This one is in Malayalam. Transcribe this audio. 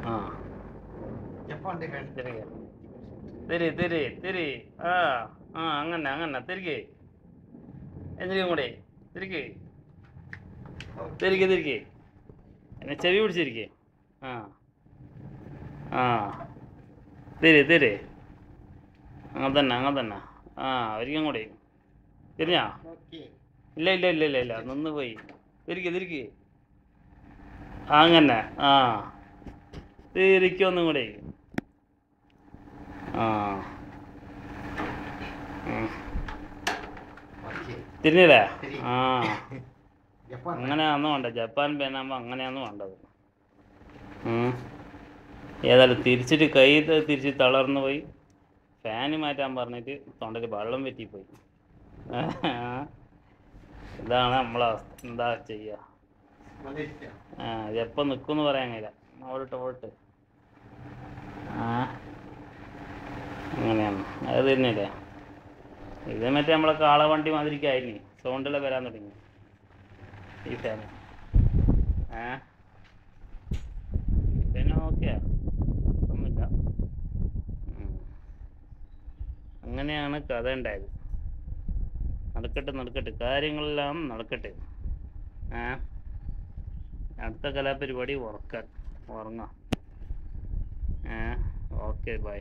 ആ തിരി ആ ആ അങ്ങനെ തിരികെ എന്തിനും കൂടെ തിരികെ തിരികെ എന്നെ ചെവി പിടിച്ചിരിക്കേ ആ ആ തിരി അങ്ങനെ തന്നെ ആ ഒരിക്കലും കൂടി തിരിഞ്ഞാ ഇല്ല നിന്ന് പോയി തിരികെ അങ്ങനെ ആ തിരിക്കൊന്നും കൂടെ ആ തിരിഞ്ഞില്ലേ ആ അങ്ങനെയാന്ന് വേണ്ട ജപ്പാൻ പേനാകുമ്പോൾ അങ്ങനെയാന്ന് വേണ്ടത് ഏതായാലും തിരിച്ചിട്ട് കൈ തിരിച്ച് തളർന്നു പോയി ഫാന് മാറ്റാൻ പറഞ്ഞിട്ട് തൊണ്ടയിൽ വെള്ളം പറ്റിപ്പോയി ഇതാണ് നമ്മളെ അവസ്ഥ എന്താ ചെയ്യുക ഇതെപ്പം നിൽക്കുമെന്ന് പറയാൻ കഴിയില്ല ഓൾട്ട് അങ്ങനെയാണ് അത് തന്നെയല്ലേ ഇത് മറ്റേ നമ്മളെ കാളവണ്ടി മാതിരിക്കായിരുന്നു സൗണ്ടെല്ലാം വരാൻ തുടങ്ങി ഈ ഫാന് പിന്നെ ഓക്കെയാ ഒന്നുമില്ല അങ്ങനെയാണ് കഥ ഉണ്ടായത് നടക്കട്ടെ കാര്യങ്ങളെല്ലാം നടക്കട്ടെ അടുത്ത കലാപരിപാടി ഉറങ്ങാം ഓക്കെ ബൈ